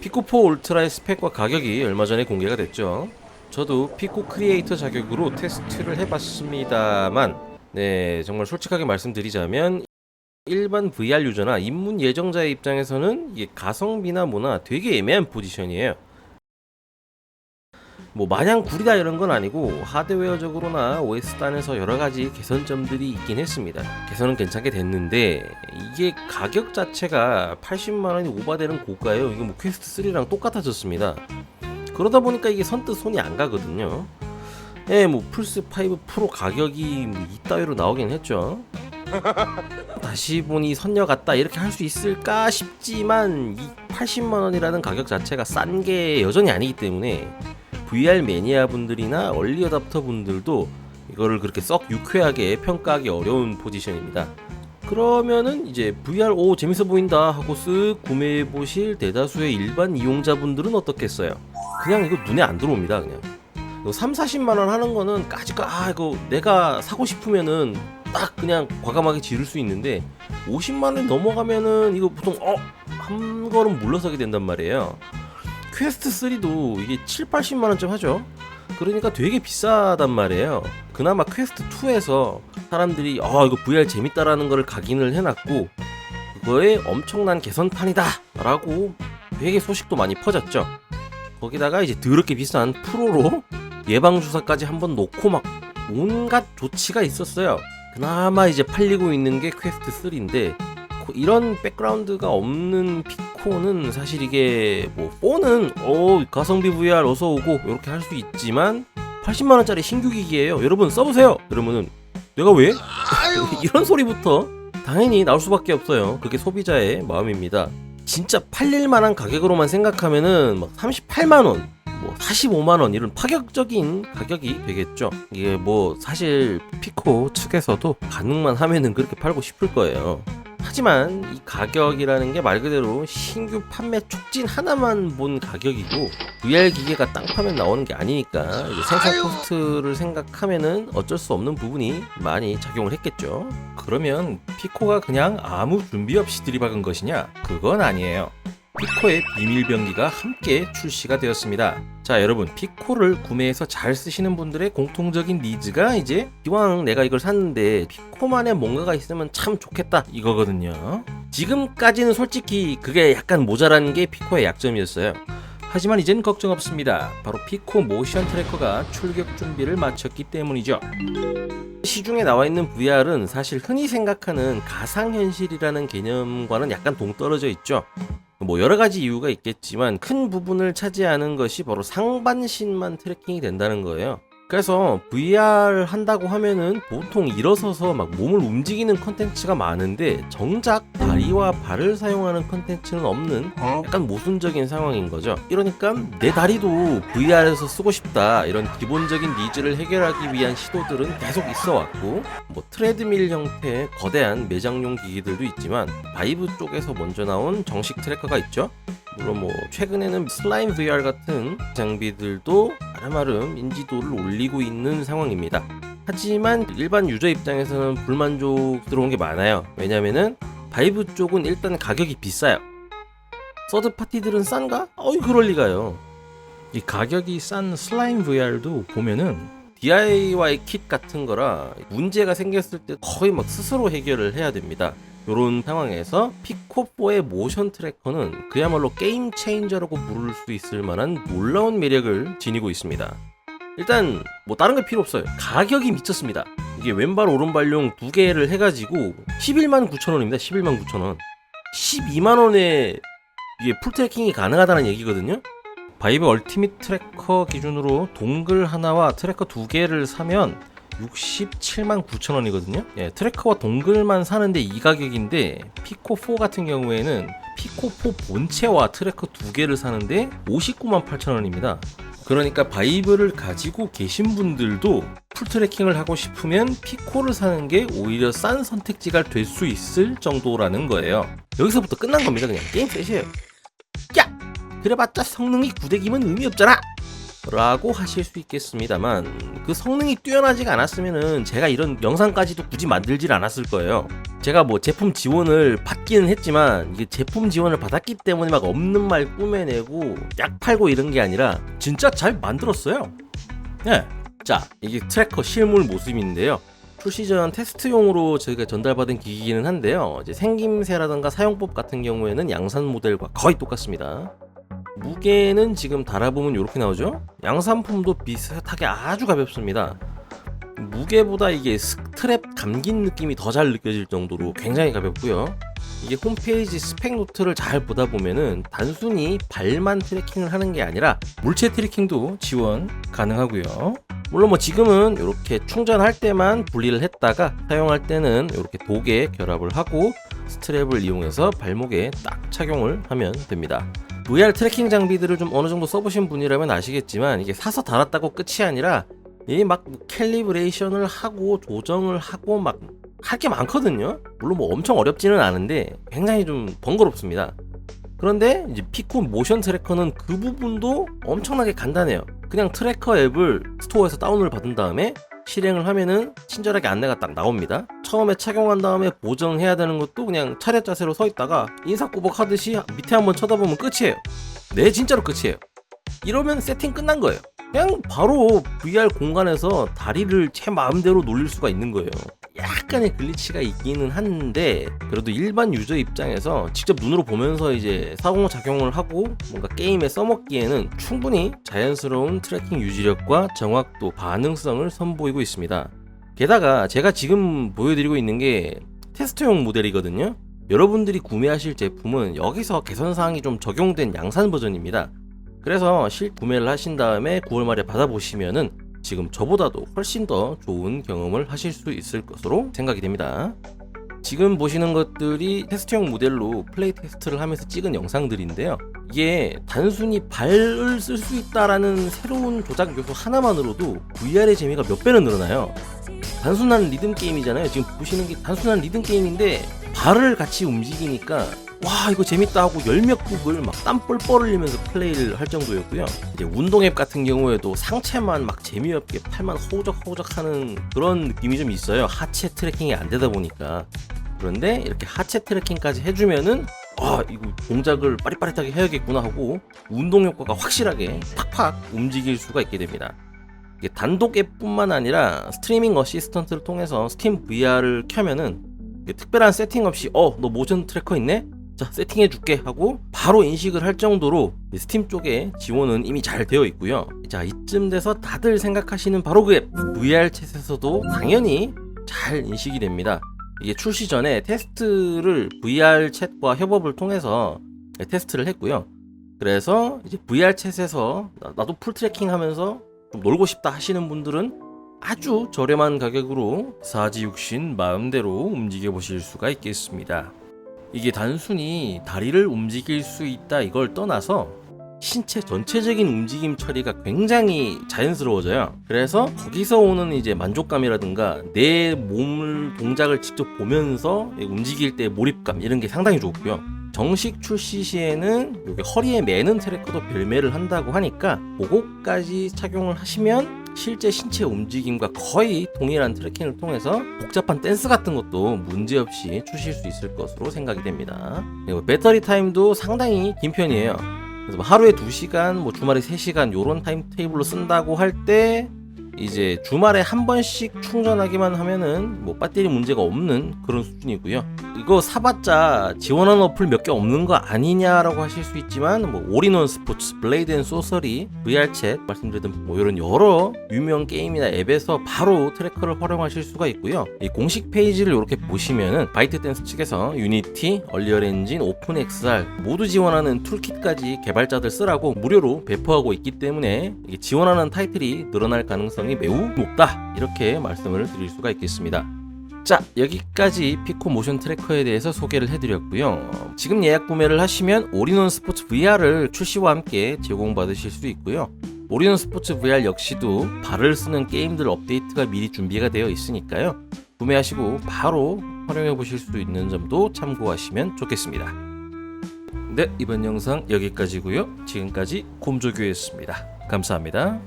피코4 울트라의 스펙과 가격이 얼마 전에 공개가 됐죠. 저도 피코 크리에이터 자격으로 테스트를 해봤습니다만, 네, 정말 솔직하게 말씀드리자면 일반 VR 유저나 입문 예정자의 입장에서는 이게 가성비나 뭐나 되게 애매한 포지션이에요. 뭐 마냥 구리다 이런 건 아니고 하드웨어적으로나 OS 단에서 여러 가지 개선점들이 있긴 했습니다. 개선은 괜찮게 됐는데 이게 가격 자체가 80만 원이 오바되는 고가예요. 이거 뭐 퀘스트 3랑 똑같아졌습니다. 그러다 보니까 이게 선뜻 손이 안 가거든요. 예, 뭐 플스5 프로 가격이 뭐 이따위로 나오긴 했죠. 다시 보니 선녀 같다 이렇게 할 수 있을까 싶지만 이 80만 원이라는 가격 자체가 싼 게 여전히 아니기 때문에 VR 매니아 분들이나 얼리 어답터 분들도 이거를 그렇게 썩 유쾌하게 평가하기 어려운 포지션입니다. 그러면은 이제 VR 오 재밌어 보인다 하고 쓱 구매해 보실 대다수의 일반 이용자분들은 어떻겠어요? 그냥 이거 눈에 안 들어옵니다. 그냥 이거 3-40만 원 하는 거는 까짓거 이거 내가 사고 싶으면은 딱 그냥 과감하게 지를 수 있는데 50만 원 넘어가면은 이거 보통 한 걸음 물러서게 된단 말이에요. 퀘스트 3도 이게 7-80만 원쯤 하죠. 그러니까 되게 비싸단 말이에요. 그나마 퀘스트 2에서 사람들이 이거 VR 재밌다라는 걸 각인을 해놨고 그거에 엄청난 개선판이다 라고 되게 소식도 많이 퍼졌죠. 거기다가 이제 더럽게 비싼 프로로 예방주사까지 한번 놓고 막 온갖 조치가 있었어요. 그나마 이제 팔리고 있는 게 퀘스트 3인데 이런 백그라운드가 없는 피코는 사실 이게 뭐 4는 가성비 VR 어서 오고 이렇게 할 수 있지만 80만원짜리 신규 기기예요. 여러분 써보세요. 그러면은 내가 왜? 이런 소리부터 당연히 나올 수밖에 없어요. 그게 소비자의 마음입니다. 진짜 팔릴만한 가격으로만 생각하면은 막 38만원 뭐 45만원 이런 파격적인 가격이 되겠죠. 이게 뭐 사실 피코 측에서도 가능만 하면은 그렇게 팔고 싶을 거예요. 하지만 이 가격이라는 게 말 그대로 신규 판매 촉진 하나만 본 가격이고 VR 기계가 땅 파면 나오는 게 아니니까 생산 코스트를 생각하면은 어쩔 수 없는 부분이 많이 작용을 했겠죠. 그러면 피코가 그냥 아무 준비 없이 들이박은 것이냐? 그건 아니에요. 피코의 비밀병기가 함께 출시가 되었습니다. 자, 여러분, 피코를 구매해서 잘 쓰시는 분들의 공통적인 니즈가 이제 기왕 내가 이걸 샀는데 피코만의 뭔가가 있으면 참 좋겠다 이거거든요. 지금까지는 솔직히 그게 약간 모자란 게 피코의 약점이었어요. 하지만 이젠 걱정 없습니다. 바로 피코 모션 트래커가 출격 준비를 마쳤기 때문이죠. 시중에 나와 있는 VR은 사실 흔히 생각하는 가상현실이라는 개념과는 약간 동떨어져 있죠. 뭐 여러 가지 이유가 있겠지만 큰 부분을 차지하는 것이 바로 상반신만 트래킹이 된다는 거예요. 그래서 VR 한다고 하면은 보통 일어서서 막 몸을 움직이는 컨텐츠가 많은데 정작 다리와 발을 사용하는 컨텐츠는 없는 약간 모순적인 상황인 거죠. 이러니까 내 다리도 VR에서 쓰고 싶다 이런 기본적인 니즈를 해결하기 위한 시도들은 계속 있어 왔고 뭐 트레드밀 형태의 거대한 매장용 기기들도 있지만 바이브 쪽에서 먼저 나온 정식 트래커가 있죠. 물론 뭐 최근에는 슬라임 VR 같은 장비들도 아름아름 인지도를 올리고 있는 상황입니다. 하지만 일반 유저 입장에서는 불만족스러운 게 많아요. 왜냐면은 바이브 쪽은 일단 가격이 비싸요. 서드 파티들은 싼가? 그럴 리가요. 이 가격이 싼 슬라임 VR도 보면은 DIY 킷 같은 거라 문제가 생겼을 때 거의 막 스스로 해결을 해야 됩니다. 이런 상황에서 피코4의 모션 트래커는 그야말로 게임 체인저라고 부를 수 있을 만한 놀라운 매력을 지니고 있습니다. 일단 뭐 다른 게 필요 없어요. 가격이 미쳤습니다. 이게 왼발 오른발용 두 개를 해가지고 11만 9천 원입니다. 11만 9천 원. 12만 원에 이게 풀 트래킹이 가능하다는 얘기거든요. 바이브 얼티밋 트래커 기준으로 동글 하나와 트래커 두 개를 사면 67만 9천 원이거든요. 예, 트래커와 동글만 사는데 이 가격인데 피코4 같은 경우에는 피코4 본체와 트래커 두 개를 사는데 59만 8천 원입니다. 그러니까 바이브를 가지고 계신 분들도 풀 트래킹을 하고 싶으면 피코를 사는 게 오히려 싼 선택지가 될 수 있을 정도라는 거예요. 여기서부터 끝난 겁니다. 그냥 게임 셋이에요. 야! 그래봤자 성능이 9대 기면 의미 없잖아. 라고 하실 수 있겠습니다만 그 성능이 뛰어나지가 않았으면은 제가 이런 영상까지도 굳이 만들질 않았을 거예요. 제가 뭐 제품 지원을 받기는 했지만 이게 제품 지원을 받았기 때문에 막 없는 말 꾸며내고 약 팔고 이런 게 아니라 진짜 잘 만들었어요. 네. 자, 이게 트래커 실물 모습인데요. 출시 전 테스트용으로 저희가 전달받은 기기는 한데요. 이제 생김새라든가 사용법 같은 경우에는 양산 모델과 거의 똑같습니다. 무게는 지금 달아보면 이렇게 나오죠. 양산품도 비슷하게 아주 가볍습니다. 무게보다 이게 스트랩 감긴 느낌이 더 잘 느껴질 정도로 굉장히 가볍고요. 이게 홈페이지 스펙 노트를 잘 보다 보면은 단순히 발만 트래킹을 하는 게 아니라 물체 트래킹도 지원 가능하고요. 물론 뭐 지금은 이렇게 충전할 때만 분리를 했다가 사용할 때는 이렇게 독에 결합을 하고 스트랩을 이용해서 발목에 딱 착용을 하면 됩니다. VR 트래킹 장비들을 좀 어느 정도 써보신 분이라면 아시겠지만 이게 사서 달았다고 끝이 아니라 이 막 캘리브레이션을 하고 조정을 하고 막 할 게 많거든요. 물론 뭐 엄청 어렵지는 않은데 굉장히 좀 번거롭습니다. 그런데 이제 피코 모션 트래커는 그 부분도 엄청나게 간단해요. 그냥 트래커 앱을 스토어에서 다운을 받은 다음에 실행을 하면은 친절하게 안내가 딱 나옵니다. 처음에 착용한 다음에 보정해야 되는 것도 그냥 차렷 자세로 서 있다가 인사꾸벅 하듯이 밑에 한번 쳐다보면 끝이에요. 네, 진짜로 끝이에요. 이러면 세팅 끝난 거예요. 그냥 바로 VR 공간에서 다리를 제 마음대로 놀릴 수가 있는 거예요. 약간의 글리치가 있기는 한데 그래도 일반 유저 입장에서 직접 눈으로 보면서 이제 상호작용을 하고 뭔가 게임에 써먹기에는 충분히 자연스러운 트래킹 유지력과 정확도, 반응성을 선보이고 있습니다. 게다가 제가 지금 보여드리고 있는 게 테스트용 모델이거든요. 여러분들이 구매하실 제품은 여기서 개선사항이 좀 적용된 양산 버전입니다. 그래서 실구매를 하신 다음에 9월 말에 받아보시면은 지금 저보다도 훨씬 더 좋은 경험을 하실 수 있을 것으로 생각이 됩니다. 지금 보시는 것들이 테스트용 모델로 플레이 테스트를 하면서 찍은 영상들인데요. 이게 단순히 발을 쓸 수 있다라는 새로운 조작 요소 하나만으로도 VR의 재미가 몇 배는 늘어나요. 단순한 리듬 게임이잖아요. 지금 보시는 게 단순한 리듬 게임인데 발을 같이 움직이니까 와 이거 재밌다 하고 열몇 곡을 막 땀 뻘뻘 흘리면서 플레이를 할 정도였고요. 이제 운동 앱 같은 경우에도 상체만 막 재미없게 팔만 호적호적 하는 그런 느낌이 좀 있어요. 하체 트래킹이 안 되다 보니까. 그런데 이렇게 하체 트래킹까지 해주면은 이거 동작을 빠릿빠릿하게 해야겠구나 하고 운동 효과가 확실하게 팍팍 움직일 수가 있게 됩니다. 이게 단독 앱뿐만 아니라 스트리밍 어시스턴트를 통해서 스팀 VR을 켜면은 특별한 세팅 없이 너 모션 트래커 있네? 자 세팅해줄게 하고 바로 인식을 할 정도로 스팀 쪽에 지원은 이미 잘 되어 있고요. 자 이쯤 돼서 다들 생각하시는 바로 그 앱 VR챗에서도 당연히 잘 인식이 됩니다. 이게 출시 전에 테스트를 VR챗과 협업을 통해서 테스트를 했고요. 그래서 이제 VR챗에서 나도 풀 트래킹 하면서 좀 놀고 싶다 하시는 분들은 아주 저렴한 가격으로 사지육신 마음대로 움직여 보실 수가 있겠습니다. 이게 단순히 다리를 움직일 수 있다 이걸 떠나서 신체 전체적인 움직임 처리가 굉장히 자연스러워져요. 그래서 거기서 오는 이제 만족감이라든가 내 몸을 동작을 직접 보면서 움직일 때 몰입감 이런 게 상당히 좋고요. 정식 출시 시에는 여기 허리에 매는 트래커도 별매를 한다고 하니까 그거까지 착용을 하시면 실제 신체 움직임과 거의 동일한 트래킹을 통해서 복잡한 댄스 같은 것도 문제없이 추실 수 있을 것으로 생각이 됩니다. 그리고 배터리 타임도 상당히 긴 편이에요. 그래서 하루에 2시간, 주말에 3시간 요런 타임 테이블로 쓴다고 할 때 이제 주말에 한 번씩 충전하기만 하면은 배터리 문제가 없는 그런 수준이고요. 이거 사봤자 지원하는 어플 몇 개 없는 거 아니냐라고 하실 수 있지만 올인원 스포츠, 블레이드 앤 소서리, VR챗 말씀드렸던 이런 여러 유명 게임이나 앱에서 바로 트래커를 활용하실 수가 있고요. 이 공식 페이지를 이렇게 보시면은 바이트댄스 측에서 유니티, 얼리얼 엔진, 오픈 XR 모두 지원하는 툴킷까지 개발자들 쓰라고 무료로 배포하고 있기 때문에 이게 지원하는 타이틀이 늘어날 가능성이 매우 높다 이렇게 말씀을 드릴 수가 있겠습니다. 자 여기까지 피코 모션 트래커에 대해서 소개를 해드렸고요. 지금 예약 구매를 하시면 올인원 스포츠 VR을 출시와 함께 제공받으실 수 있고요. 올인원 스포츠 VR 역시도 발을 쓰는 게임들 업데이트가 미리 준비가 되어 있으니까요. 구매하시고 바로 활용해 보실 수 있는 점도 참고하시면 좋겠습니다. 네, 이번 영상 여기까지고요. 지금까지 곰조교였습니다. 감사합니다.